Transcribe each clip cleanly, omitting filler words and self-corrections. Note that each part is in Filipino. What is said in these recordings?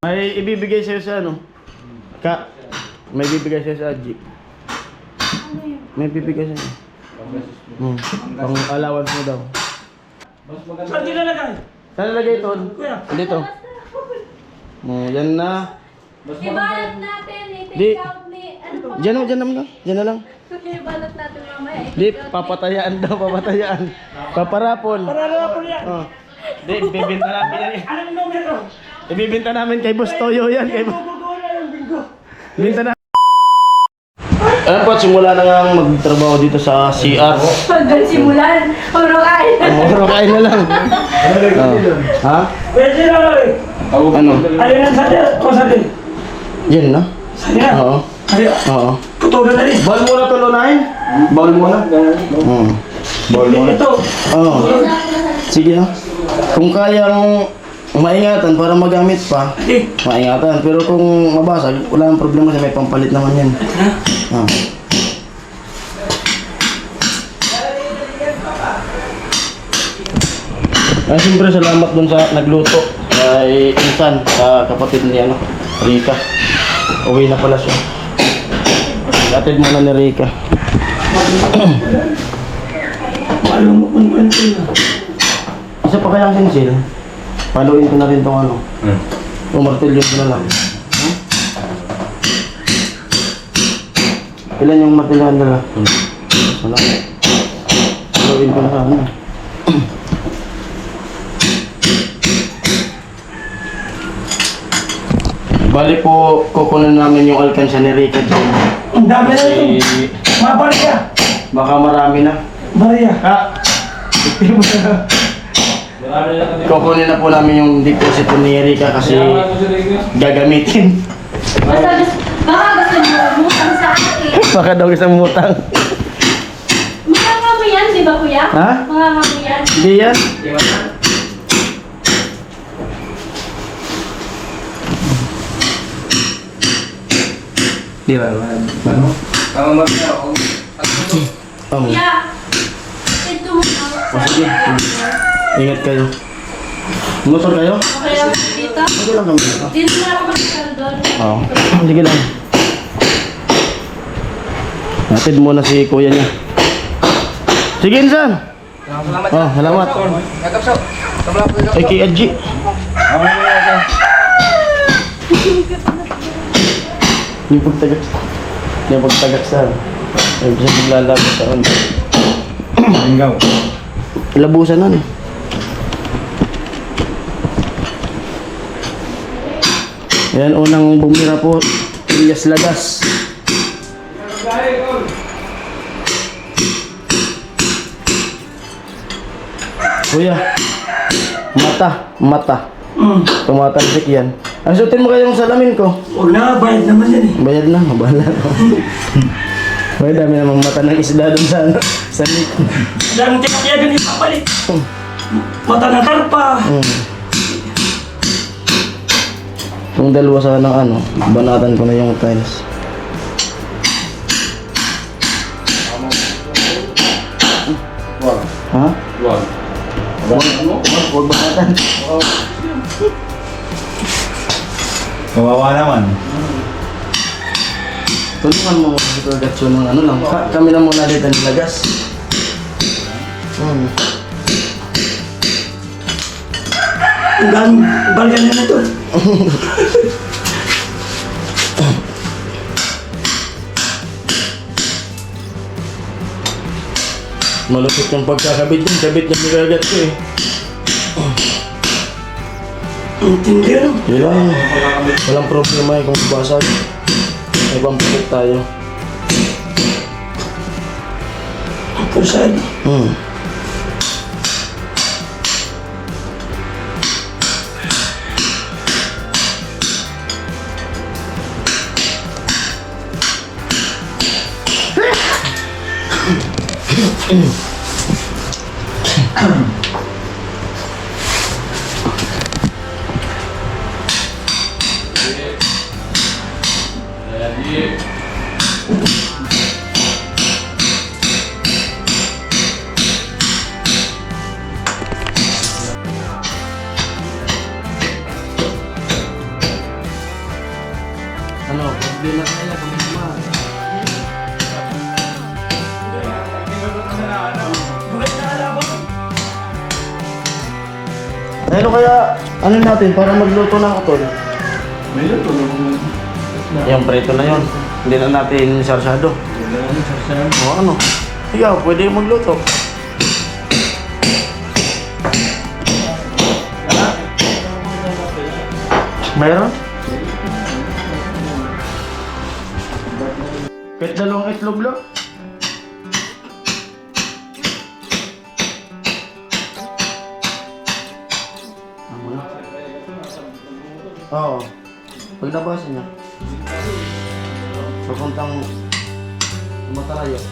May ibibigay sa'yo sa ano? May ibibigay sa'yo sa Adji. May ibibigay sa'yo. Pang allowance mo daw. Saan nilalagay? Saan nalagay ito? Kuya. Dito. Yan na. Ibalat natin, Di. i-take out ni... Ano pa? Diyan na lang. Diyan na lang. Ibalat natin mamaya. Di, papatayaan daw, papatayaan. Paparapol. Pararapol yan. Oh. Di, bibinta namin yan. Anong numero? Ibibinta namin kay Boss Toyo yan. Kay Gugugo na yung bingo. Binta na. Ayan po, simula na nga magtrabaho dito sa CR. Hanggang simulan, puro kain. Puro kain na lang. Ha? Pwede na lang eh. Ano? Alin ang sadya o sadya? Yan na? Sadya? Oo. Alin? Oo. Putulan na rin. Bawal muna to, Lunahin. Bawal muna. Bawal muna. Ito. Oo. Sige ha. Kung kayang maingatan para magamit pa, Hindi. maingatan. Pero kung mabasag, wala nang problema kasi may pampalit naman yan. Ah. Siyempre salamat dun sa nagluto kay Insan, sa kapatid ni Rika. Uwi na pala siya. Atid muna ni Rika. Alam mo kung ano ito na. Isa pa kayang sinsil. Paluin ko na rin tong ano. Martilyo ko na lang. Ilan yung martilyo na lang? Wala. Paluin ko na sana. Bali po, kukunin namin yung alkansya ni Rika dyan. Ang dami na ito. Kasi Mga bariya. baka marami na. Bariya. Kukunin na po namin yung deposito ni Rika kasi gagamitin. Baka gusto mo umutang sa akin. Baka daw isang mutang. Mga mo yan, di ba kuya? Ha? Mga mo yan. Hindi yan. Di ba? Ano? Tama ba siya? Tama. Kuya, ito mo na. Oh, sige. Ingat kayo. Motor kayo? Okay lang po dito. Sige lang kami. Dito na ako mag-saldol. Oo. Sige lang. Natid muna si kuya niya. Sige, Insan. Salamat. Oh, salamat. Nagkapso. Tabla po Ay, kay Adji. Yung pagtagak. Yung pagtagak sa. Ay, bisa maglalabas sa ano. Tinggaw. Labusan nun. Yan, unang bumira po. Ilyas Lagas. Kuya, mata. Tumatalsik yan. Asutin mo kayong salamin ko. Huwag na, bayad naman yan eh. Bayad na, mabahala ko. May dami namang mata ng isda dun sa lake. Dahil tinakyagan yung papalit. Mata na karpa. Kung dalawa sa ng ano, banatan ko na yung tiles. Ha? Huwag banatan. Kawawa naman. Tulungan mo sa production ng ano lang. Kami na muna dito nilagas. Ang daming balgan na ito. Malupit yung pagkakabit din. Kabit niya nilagat ko eh. Ang tindi ano. Yun lang. Walang problema eh kung basag. May pampakit tayo. Ang pusad. Hindi na kaya kung naman. Buhay na alaban. Ano kaya, ano natin para magluto ng utol? May luto na kung Yung preto na yon. Hindi na natin sarsado. O ano? Ikaw, pwede yung magluto. Mayroon? Kahit dalawang itlog lang. Oo. Paglabas niya. Papuntang Matarayo.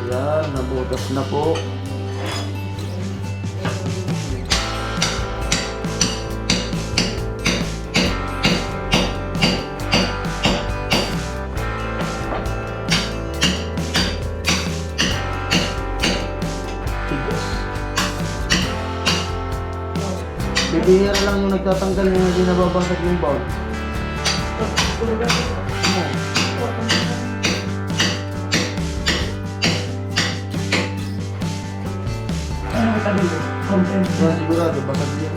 Ayan, nabutas na po. Tigas. Bibihira lang yung nagtatanggal yung hindi nababasag yung bowl. Ano kita dito? Content. Kaya sigurado, basag yan.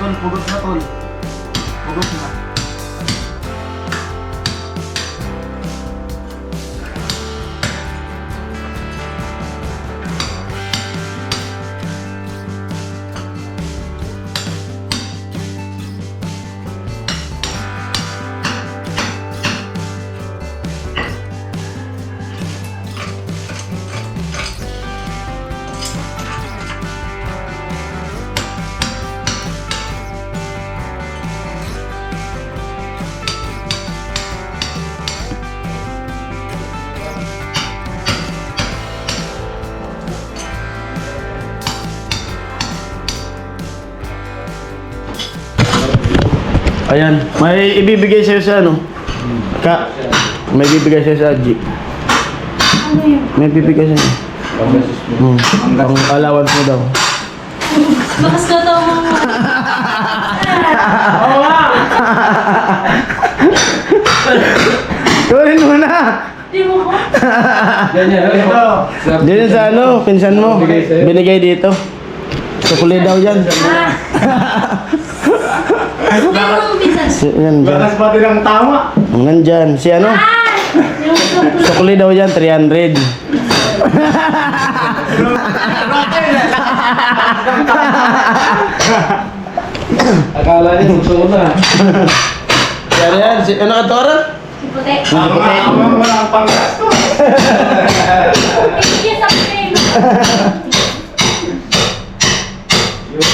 Tol, pugot na tol. Pugot na. Ayan, may ibibigay sa'yo sa ano? May ibibigay sa'yo sa G. Ano yun? May ibibigay sa'yo. Ang allowance mo daw. Bakas ka daw mga... Kunin mo na! Di mo ko? Diyan sa ano, pinsan mo. Binigay dito. Sukuli daw yan. Hindi mo bisan. Yan, dyan. pati ng tama. Nandyan. Si ano? Yung suko. Sukli daw yan, 300. Akala niya susunod na. Yan yan, ano ka Tora? Puti. Puti. Wala kang panggasto. Hindi sa pin.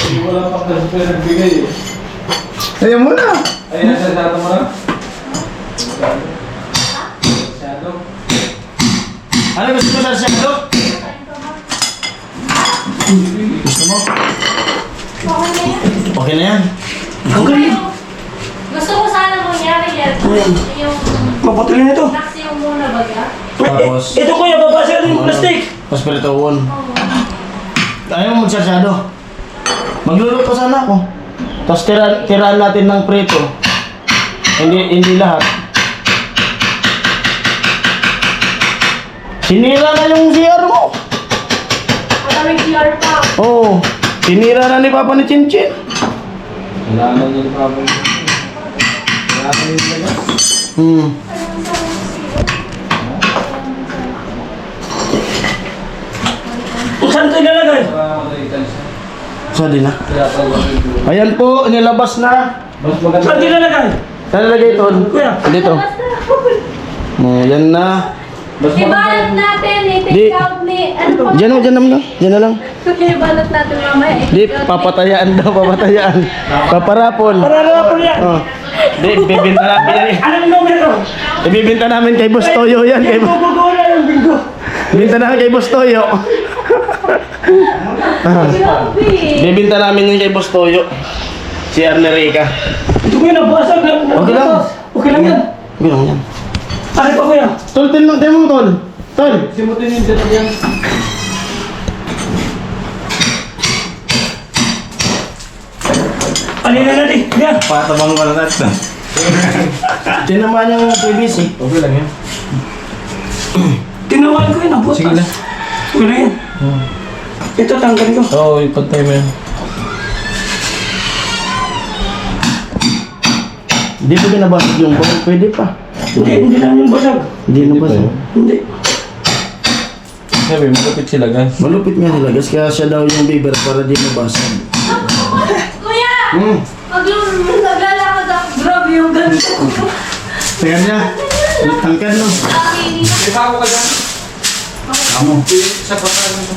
Yung wala pang gasto na nagbigay eh. Ayaw mo na. Ay, nasa dato mo na? Shadow. Ano gusto mo na siya, Dok? Gusto mo? Okay na yan. Okay na yan. Ang galing. Gusto ko sana mangyari yan. Yung Mapatuloy na ito. naksi yung muna baga. Tapos? Ito kuya, babasa rin yung plastic. Paspirituon. Oo. Ayaw mo magsasyado. Magluluto sana ako. Tapos tiraan natin ng prito. Hindi lahat. Sinira na yung CR mo. Maraming PR pa. Oo. Sinira na ni Papa ni Chinchin. Wala na niya ni Papa. Wala na niya niya. Saan ito ilalagay? Para makalitan siya. So, di na. Kaya tawag yung Ayan po, nilabas na. mas maganda. Saan ito ilalagay? Saan nalagay ito? Kuya. Dito. Yan na. Mas Ibalot natin, Di. i-take out ni... Ano pa? Diyan na lang. Diyan na lang. Ibalot natin mamaya. Di, papatayaan daw, papatayaan. Paparapon. Parara po yan. Oh. Di, bibinta namin yan. Anong numero? Ibibinta namin kay Boss Toyo yan. Kay, Yung gugulo yung bingo. binta namin kay Boss Toyo. Grabe. Bibinta namin yun kay Boss Toyo. Si Arnerica. Ito kuya, nabasag. Okay lang. Okay lang yan. Ganun yan. Ano pa kuya? Tol, tayo mo, Tol. Tol. simutin yung dito yan. Alina natin. Kuya. Patabang ko na natin. Tinaman yung PVC. Okay lang yan. Tinawain ko yun. Ang butas. Sige na. Okay na yan. Ito tanggalin ko. Oo, ipantay mo yan. Hindi ba binabasag yung ball? Pwede pa. Hindi lang yung basag. Hindi na Pwede basag. pa Hindi. Sabi, malapit sila guys. Malupit nga nila, guys. Kaya siya daw yung beaver para di mabasag. Kuya! Naglalakad ako. Grabe yung ganito. Kaya niya. Tangkan, no? Ikaw ka dyan. Amo. Sa patan mo.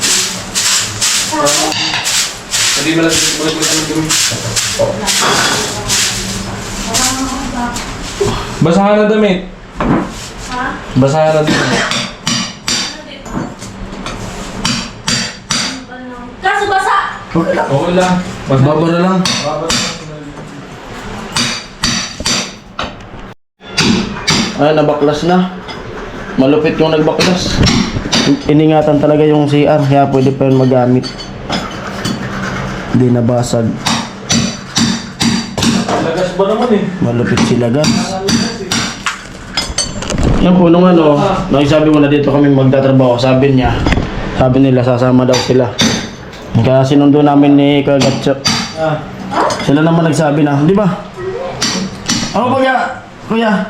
Hindi malapit ka ng dumi. Basahan na damit. Ha? Basahan na damit. Kaso basa! Okay lang. Okay lang. Babara lang. Ay, nabaklas na. Malupit yung nagbaklas. Iningatan talaga yung CR, kaya pwede pa yun magamit. Hindi nabasag. Lagas ba naman eh? Malupit sila, guys. Yan po, nung sabi mo na dito kami magtatrabaho, sabi nila sasama daw sila. Kaya sinundo namin ni Kagatso. Sila naman nagsabi na, di ba? Ako kuya.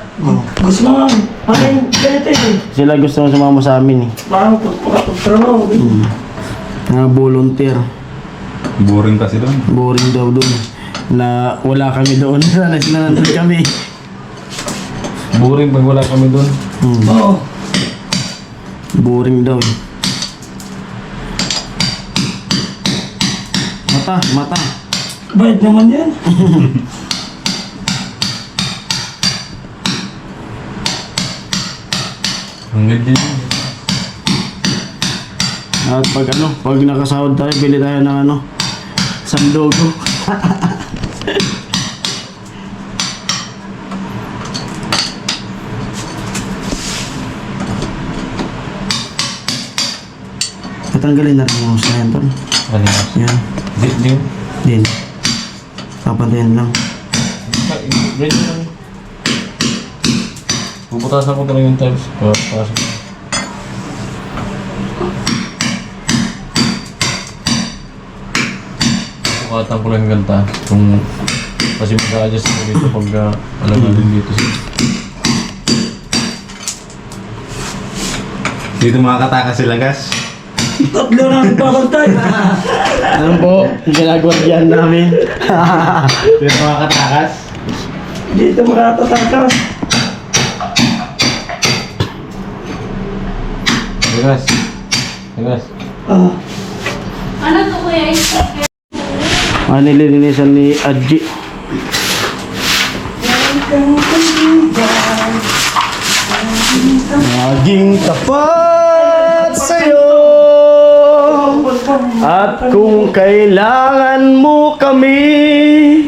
Gusto mo nga. Ano yung ganito eh. Sila gusto sumama sa amin eh. Parang pagtrabaho. Volunteer. Boring kasi doon. Boring daw doon. Na wala kami doon. Sana sila nandun kami. Boring pag wala kami doon. Oo. Boring daw eh. Mata. Bayad naman yan. Ang ganda yun. At pag nakasahod tayo, bili tayo ng sandogo. Tatanggalin na rin yung sa yan, Tol. Ano yun? Yan. Din. Din. Papantayin lang. Ready lang. Puputasan ko talaga yung tiles. Pasok. Pukatan ko lang yung ganta. Kasi mag-a-adjust ko dito pag alaga din dito siya. Dito makakatakas sila, gas. Tatlo na ang babantay. Ano po, yung ginagawa diyan namin. Dito makakatakas. Dito makatatakas. Gas. Gas. Ah, Ano to kuya? Nililinisan ni Adji. Maging tapat sa'yo. At kung kailangan mo kami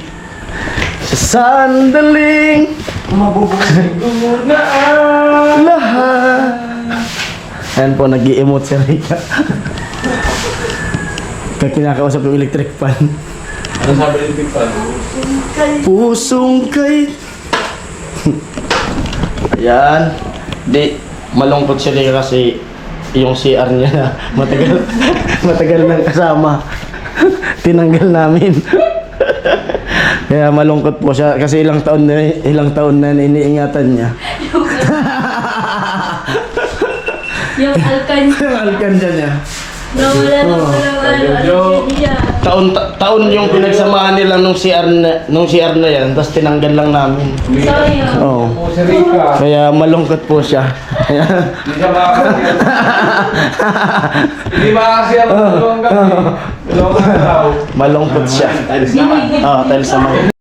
sa sandaling lahat. Ayan po, nag-i-emote si Rika. Kaya kinakausap yung electric fan. Ano sabi ng Big Fan? Pusong kay... Ayan. Di, malungkot siya Rika kasi yung CR niya na matagal nang kasama. Tinanggal namin. Kaya malungkot po siya kasi ilang taon na iniingatan niya. Yung alkan. Alkanda niya. Nawala na pala niya. Taon yung pinagsamahan nila nung CR na yan, tapos tinanggal lang namin. Sorry. Oo. Po si Rika. Kaya malungkot po siya. Hindi siya makakasya. Hindi makakasya ang dalawang gabi. Dalawang araw. Malungkot siya. Oo, tiles naman.